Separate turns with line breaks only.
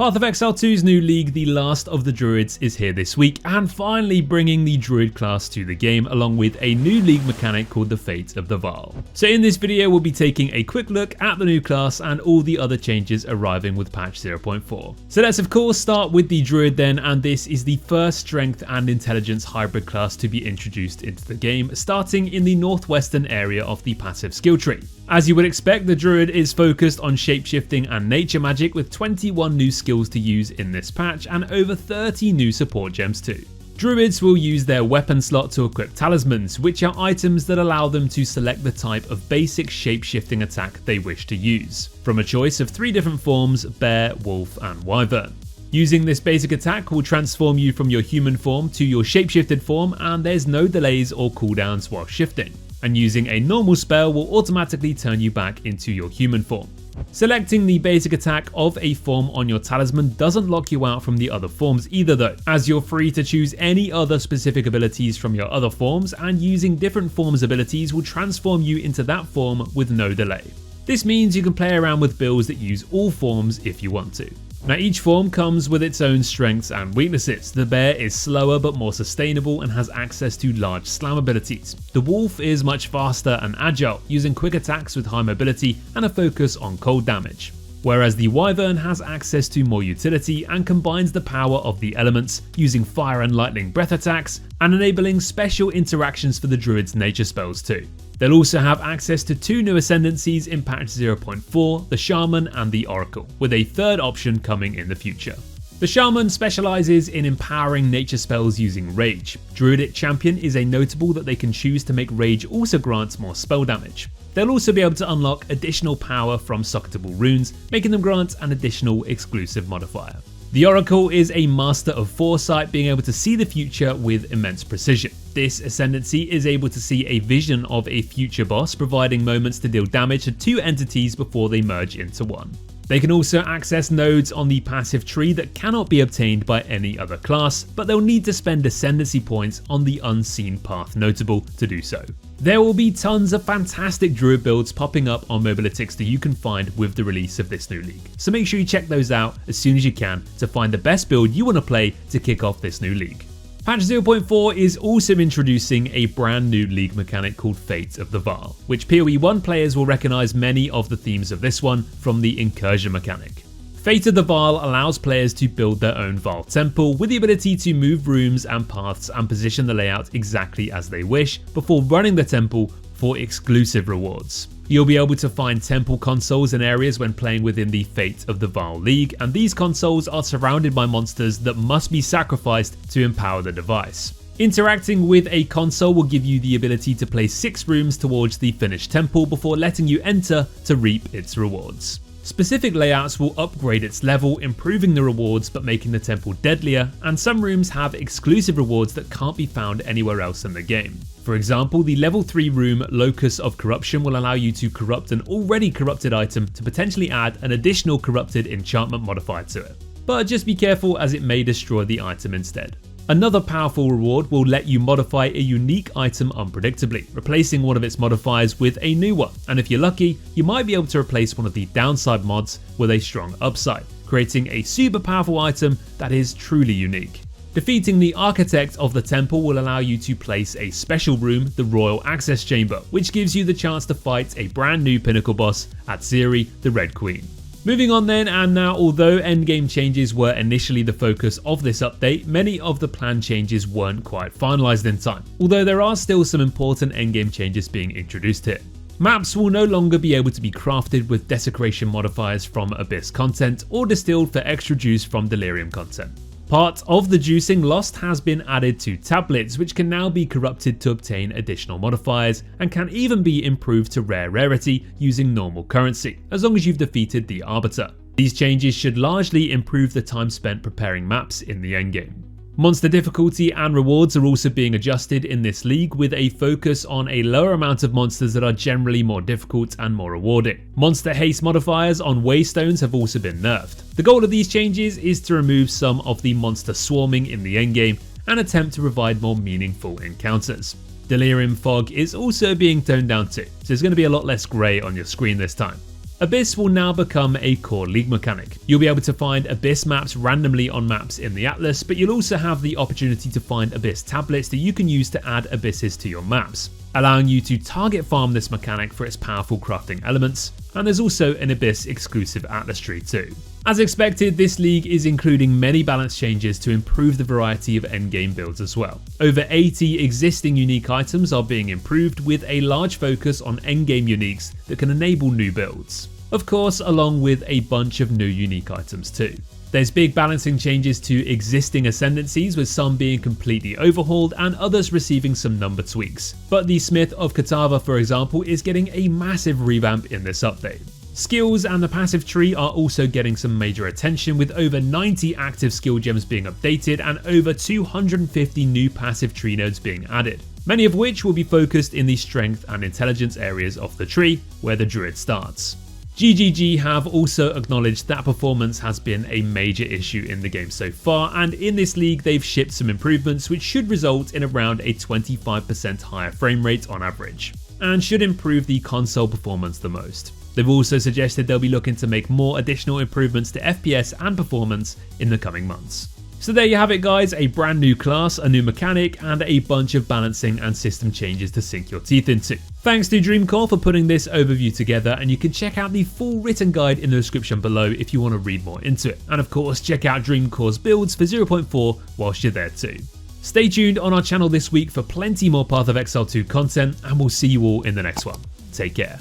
Path of Exile 2's new league, the Last of the Druids, is here this week and finally bringing the Druid class to the game along with a new league mechanic called the Fate of the Vaal. So in this video we'll be taking a quick look at the new class and all the other changes arriving with patch 0.4. So let's of course start with the Druid then, and this is the first strength and intelligence hybrid class to be introduced into the game, starting in the northwestern area of the passive skill tree. As you would expect, the Druid is focused on shapeshifting and nature magic with 21 new skills to use in this patch and over 30 new support gems too. Druids will use their weapon slot to equip talismans, which are items that allow them to select the type of basic shapeshifting attack they wish to use, from a choice of 3 different forms: bear, wolf and wyvern. Using this basic attack will transform you from your human form to your shapeshifted form, and there's no delays or cooldowns while shifting. And using a normal spell will automatically turn you back into your human form. Selecting the basic attack of a form on your talisman doesn't lock you out from the other forms either though, as you're free to choose any other specific abilities from your other forms, and using different forms' abilities will transform you into that form with no delay. This means you can play around with builds that use all forms if you want to. Now each form comes with its own strengths and weaknesses. The bear is slower but more sustainable and has access to large slam abilities. The wolf is much faster and agile, using quick attacks with high mobility and a focus on cold damage. Whereas the wyvern has access to more utility and combines the power of the elements, using fire and lightning breath attacks and enabling special interactions for the druid's nature spells too. They'll also have access to 2 new ascendancies in patch 0.4, the Shaman and the Oracle, with a third option coming in the future. The Shaman specializes in empowering nature spells using Rage. Druidic Champion is a notable that they can choose to make Rage also grant more spell damage. They'll also be able to unlock additional power from socketable runes, making them grant an additional exclusive modifier. The Oracle is a master of foresight, being able to see the future with immense precision. This ascendancy is able to see a vision of a future boss, providing moments to deal damage to 2 entities before they merge into one. They can also access nodes on the passive tree that cannot be obtained by any other class, but they'll need to spend ascendancy points on the unseen path notable to do so. There will be tons of fantastic Druid builds popping up on Mobalytics that you can find with the release of this new league, so make sure you check those out as soon as you can to find the best build you want to play to kick off this new league. Patch 0.4 is also introducing a brand new league mechanic called Fate of the Vaal, which PoE 1 players will recognise many of the themes of this one from the incursion mechanic. Fate of the Vaal allows players to build their own Vaal temple with the ability to move rooms and paths and position the layout exactly as they wish before running the temple for exclusive rewards. You'll be able to find temple consoles and areas when playing within the Fate of the Vaal League, and these consoles are surrounded by monsters that must be sacrificed to empower the device. Interacting with a console will give you the ability to place 6 rooms towards the finished temple before letting you enter to reap its rewards. Specific layouts will upgrade its level, improving the rewards but making the temple deadlier, and some rooms have exclusive rewards that can't be found anywhere else in the game. For example, the level 3 room Locus of Corruption will allow you to corrupt an already corrupted item to potentially add an additional corrupted enchantment modifier to it. But just be careful, as it may destroy the item instead. Another powerful reward will let you modify a unique item unpredictably, replacing one of its modifiers with a new one, and if you're lucky, you might be able to replace one of the downside mods with a strong upside, creating a super powerful item that is truly unique. Defeating the Architect of the Temple will allow you to place a special room, the Royal Access Chamber, which gives you the chance to fight a brand new pinnacle boss at Ciri, the Red Queen. Moving on then, and now although endgame changes were initially the focus of this update, many of the planned changes weren't quite finalised in time, although there are still some important endgame changes being introduced here. Maps will no longer be able to be crafted with desecration modifiers from Abyss content or distilled for extra juice from Delirium content. Part of the juicing lost has been added to tablets, which can now be corrupted to obtain additional modifiers and can even be improved to rare rarity using normal currency, as long as you've defeated the Arbiter. These changes should largely improve the time spent preparing maps in the endgame. Monster difficulty and rewards are also being adjusted in this league, with a focus on a lower amount of monsters that are generally more difficult and more rewarding. Monster haste modifiers on waystones have also been nerfed. The goal of these changes is to remove some of the monster swarming in the endgame and attempt to provide more meaningful encounters. Delirium fog is also being toned down too, so there's going to be a lot less grey on your screen this time. Abyss will now become a core League mechanic. You'll be able to find Abyss maps randomly on maps in the Atlas, but you'll also have the opportunity to find Abyss tablets that you can use to add Abysses to your maps, allowing you to target farm this mechanic for its powerful crafting elements, and there's also an Abyss exclusive Atlas tree too. As expected, this league is including many balance changes to improve the variety of endgame builds as well. Over 80 existing unique items are being improved, with a large focus on endgame uniques that can enable new builds. Of course, along with a bunch of new unique items too. There's big balancing changes to existing Ascendancies, with some being completely overhauled and others receiving some number tweaks. But the Smith of Katava, for example, is getting a massive revamp in this update. Skills and the passive tree are also getting some major attention, with over 90 active skill gems being updated and over 250 new passive tree nodes being added, many of which will be focused in the strength and intelligence areas of the tree, where the Druid starts. GGG have also acknowledged that performance has been a major issue in the game so far, and in this league they've shipped some improvements which should result in around a 25% higher frame rate on average, and should improve the console performance the most. They've also suggested they'll be looking to make more additional improvements to FPS and performance in the coming months. So there you have it guys, a brand new class, a new mechanic, and a bunch of balancing and system changes to sink your teeth into. Thanks to Dreamcore for putting this overview together, and you can check out the full written guide in the description below if you want to read more into it. And of course, check out Dreamcore's builds for 0.4 whilst you're there too. Stay tuned on our channel this week for plenty more Path of Exile 2 content, and we'll see you all in the next one. Take care.